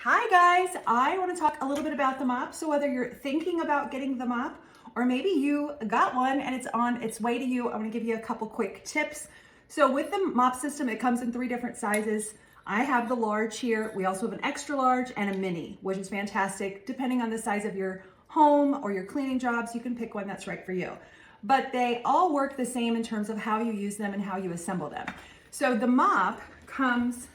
Hi guys, I want to talk a little bit about the mop. So whether you're thinking about getting the mop or maybe you got one and it's on its way to you, I want to give you a couple quick tips. So with the mop system, it comes in 3 different sizes. I have the large here. We also have an extra large and a mini, which is fantastic. Depending on the size of your home or your cleaning jobs, you can pick one that's right for you. But they all work the same in terms of how you use them and how you assemble them. So the mop comes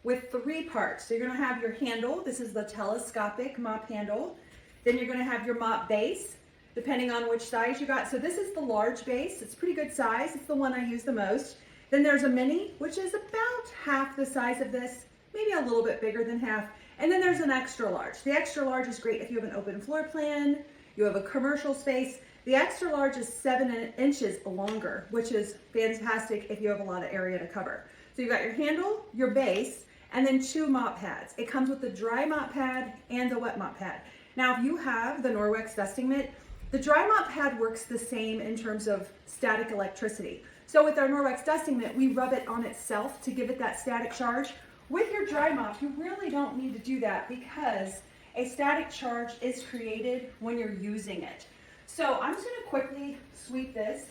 with 3 parts. So you're gonna have your handle. This is the telescopic mop handle. Then you're gonna have your mop base, depending on which size you got. So this is the large base. It's pretty good size. It's the one I use the most. Then there's a mini, which is about half the size of this, maybe a little bit bigger than half. And then there's an extra large. The extra large is great if you have an open floor plan, you have a commercial space. The extra large is 7 inches longer, which is fantastic if you have a lot of area to cover. So you've got your handle, your base, and then 2 mop pads. It comes with the dry mop pad and the wet mop pad. Now, if you have the Norwex dusting mitt, the dry mop pad works the same in terms of static electricity. So with our Norwex dusting mitt, we rub it on itself to give it that static charge. With your dry mop, you really don't need to do that because a static charge is created when you're using it. So I'm just gonna quickly sweep this.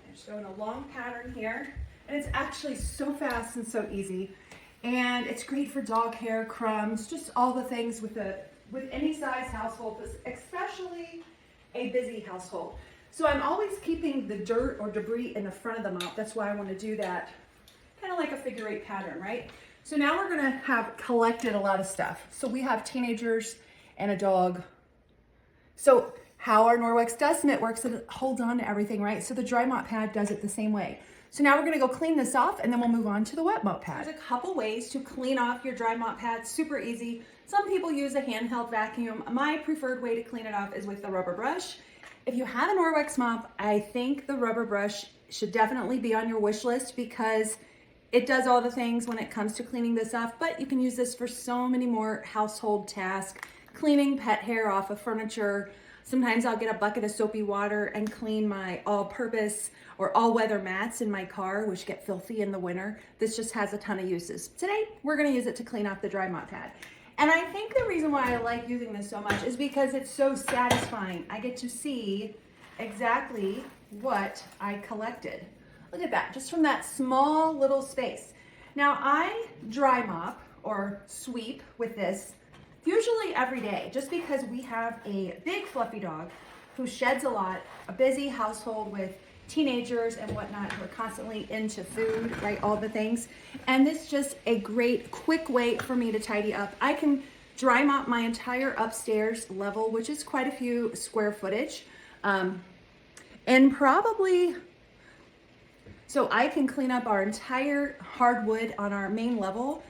I'm just going a long pattern here. And it's actually so fast and so easy. And it's great for dog hair, crumbs, just all the things with any size household, but especially a busy household. So I'm always keeping the dirt or debris in the front of the mop. That's why I want to do that, kind of like a figure 8 pattern, right? So now we're gonna have collected a lot of stuff. So we have teenagers and a dog. So how our Norwex dust mitt works, it holds on to everything, right? So the dry mop pad does it the same way. So now we're gonna go clean this off and then we'll move on to the wet mop pad. There's a couple ways to clean off your dry mop pad, super easy. Some people use a handheld vacuum. My preferred way to clean it off is with the rubber brush. If you have a Norwex mop, I think the rubber brush should definitely be on your wish list because it does all the things when it comes to cleaning this off, but you can use this for so many more household tasks, cleaning pet hair off of furniture. Sometimes I'll get a bucket of soapy water and clean my all-purpose or all-weather mats in my car, which get filthy in the winter. This just has a ton of uses. Today, we're gonna use it to clean off the dry mop pad. And I think the reason why I like using this so much is because it's so satisfying. I get to see exactly what I collected. Look at that, just from that small little space. Now I dry mop or sweep with this usually every day, just because we have a big fluffy dog who sheds a lot, a busy household with teenagers and whatnot who are constantly into food, right, all the things. And this is just a great quick way for me to tidy up. I can dry mop my entire upstairs level, which is quite a few square footage. And probably, so I can clean up our entire hardwood on our main level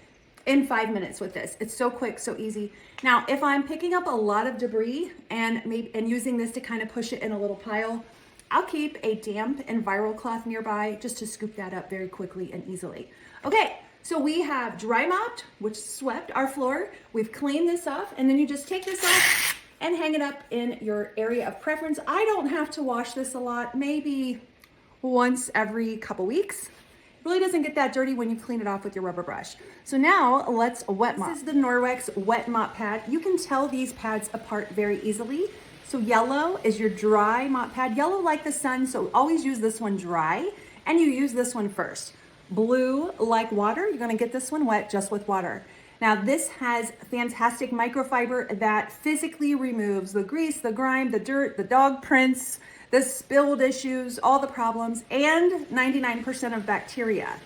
in 5 minutes with this. It's so quick, so easy. Now, if I'm picking up a lot of debris and using this to kind of push it in a little pile, I'll keep a damp and vinyl cloth nearby just to scoop that up very quickly and easily. Okay, so we have dry mopped, which swept our floor. We've cleaned this off, and then you just take this off and hang it up in your area of preference. I don't have to wash this a lot, maybe once every couple weeks. Really doesn't get that dirty when you clean it off with your rubber brush. So now let's wet mop. This is the Norwex wet mop pad. You can tell these pads apart very easily. So yellow is your dry mop pad, yellow like the sun, so always use this one dry, and you use this one first. Blue like water, you're gonna get this one wet just with water. Now this has fantastic microfiber that physically removes the grease, the grime, the dirt, the dog prints, the spilled issues, all the problems, and 99% of bacteria.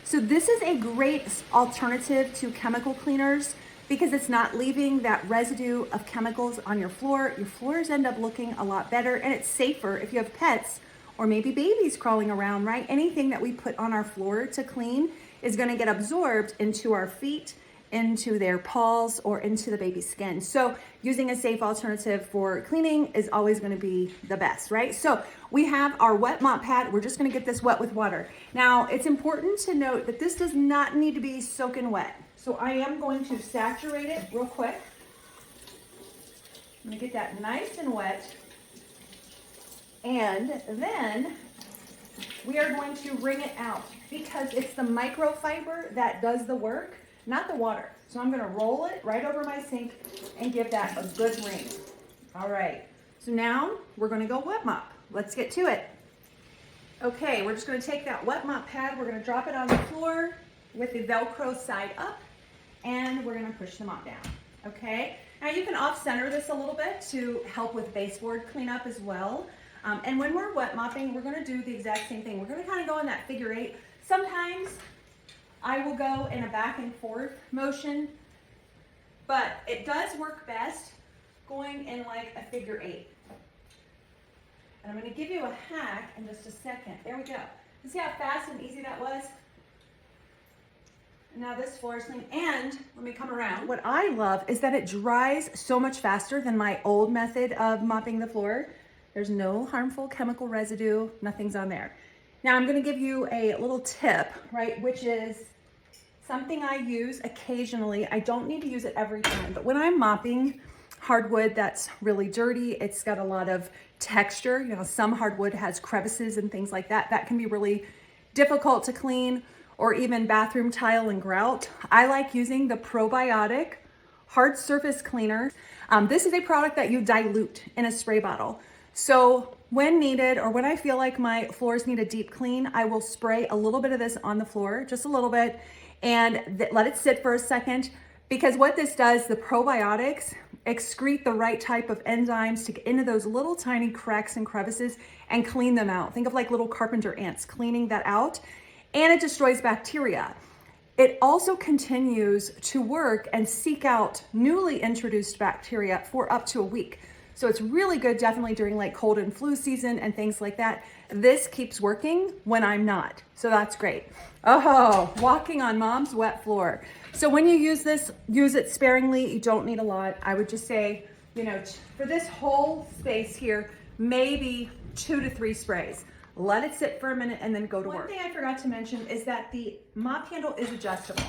So this is a great alternative to chemical cleaners because it's not leaving that residue of chemicals on your floor. Your floors end up looking a lot better, and it's safer if you have pets or maybe babies crawling around, right? Anything that we put on our floor to clean is gonna get absorbed into our feet, into their paws, or into the baby's skin. So using a safe alternative for cleaning is always gonna be the best, right? So we have our wet mop pad. We're just gonna get this wet with water. Now, it's important to note that this does not need to be soaking wet. So I am going to saturate it real quick. I'm gonna get that nice and wet. And then we are going to wring it out because it's the microfiber that does the work. not the water. So I'm gonna roll it right over my sink and give that a good ring. All right, so now we're gonna go wet mop. Let's get to it. Okay, we're just gonna take that wet mop pad, we're gonna drop it on the floor with the Velcro side up, and we're gonna push the mop down, okay? Now you can off-center this a little bit to help with baseboard cleanup as well. And when we're wet mopping, we're gonna do the exact same thing. We're gonna kind of go in that figure eight. Sometimes I will go in a back and forth motion, but it does work best going in like a figure eight. And I'm gonna give you a hack in just a second. There we go. You see how fast and easy that was? And now this floor is clean, and let me come around. What I love is that it dries so much faster than my old method of mopping the floor. There's no harmful chemical residue, nothing's on there. Now I'm gonna give you a little tip, right, which is something I use occasionally. I don't need to use it every time, but when I'm mopping hardwood that's really dirty, it's got a lot of texture. You know, some hardwood has crevices and things like that. That can be really difficult to clean, or even bathroom tile and grout. I like using the Probiotic hard surface cleaner. This is a product that you dilute in a spray bottle. So when needed, or when I feel like my floors need a deep clean, I will spray a little bit of this on the floor, just a little bit, and let it sit for a second. Because what this does, the probiotics excrete the right type of enzymes to get into those little tiny cracks and crevices and clean them out. Think of like little carpenter ants cleaning that out, and it destroys bacteria. It also continues to work and seek out newly introduced bacteria for up to a week. So it's really good, definitely during like cold and flu season and things like that. This keeps working when I'm not, so that's great. Oh, walking on mom's wet floor. So when you use this, use it sparingly. You don't need a lot. I would just say, you know, for this whole space here, maybe 2 to 3 sprays. Let it sit for a minute and then go to work. One thing I forgot to mention is that the mop handle is adjustable.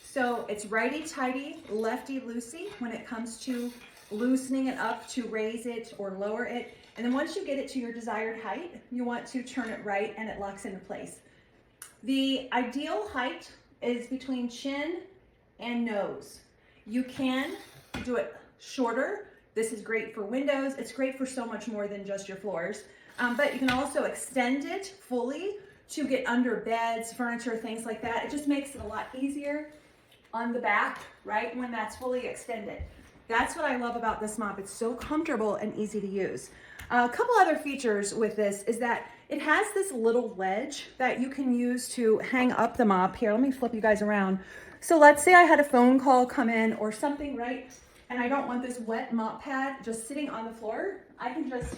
So it's righty-tighty, lefty-loosey when it comes to loosening it up to raise it or lower it. And then once you get it to your desired height, you want to turn it right and it locks into place. The ideal height is between chin and nose. You can do it shorter. This is great for windows. It's great for so much more than just your floors. But you can also extend it fully to get under beds, furniture, things like that. It just makes it a lot easier on the back, right, when that's fully extended. That's what I love about this mop. It's so comfortable and easy to use. A couple other features with this is that it has this little ledge that you can use to hang up the mop. Here, let me flip you guys around. So let's say I had a phone call come in or something, right? And I don't want this wet mop pad just sitting on the floor. I can just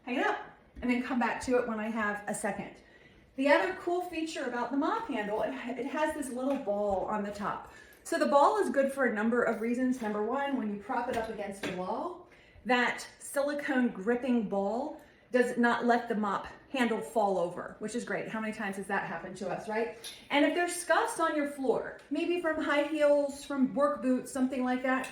hang it up and then come back to it when I have a second. The other cool feature about the mop handle, it has this little ball on the top. So the ball is good for a number of reasons. Number one, when you prop it up against the wall, that silicone gripping ball does not let the mop handle fall over, which is great. How many times has that happened to us, right? And if there's scuffs on your floor, maybe from high heels, from work boots, something like that,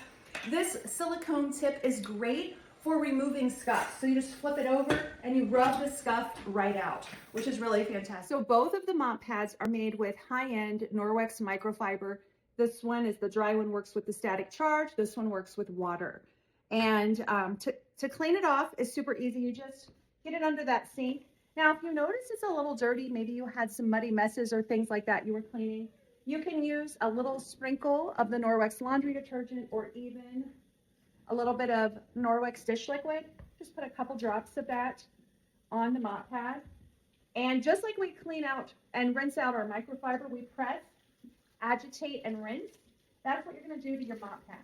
this silicone tip is great for removing scuffs. So you just flip it over and you rub the scuff right out, which is really fantastic. So both of the mop pads are made with high-end Norwex microfiber. This one is the dry one, works with the static charge. This one works with water. And to clean it off is super easy. You just get it under that sink. Now, if you notice it's a little dirty, maybe you had some muddy messes or things like that you were cleaning, you can use a little sprinkle of the Norwex laundry detergent or even a little bit of Norwex dish liquid. Just put a couple drops of that on the mop pad. And just like we clean out and rinse out our microfiber, we press, agitate, and rinse. That's what you're going to do to your mop pad.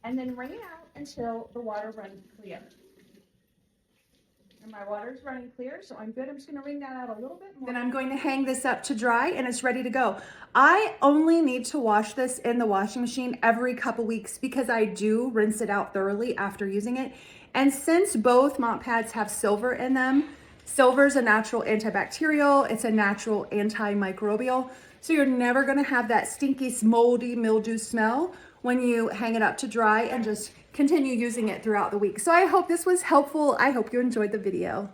And then wring it out until the water runs clear. And my water's running clear, so I'm good. I'm just going to wring that out a little bit more. Then I'm going to hang this up to dry, and it's ready to go. I only need to wash this in the washing machine every couple weeks because I do rinse it out thoroughly after using it. And since both mop pads have silver in them, silver is a natural antibacterial, it's a natural antimicrobial, so you're never going to have that stinky, moldy, mildew smell when you hang it up to dry and just continue using it throughout the week. So I hope this was helpful. I hope you enjoyed the video.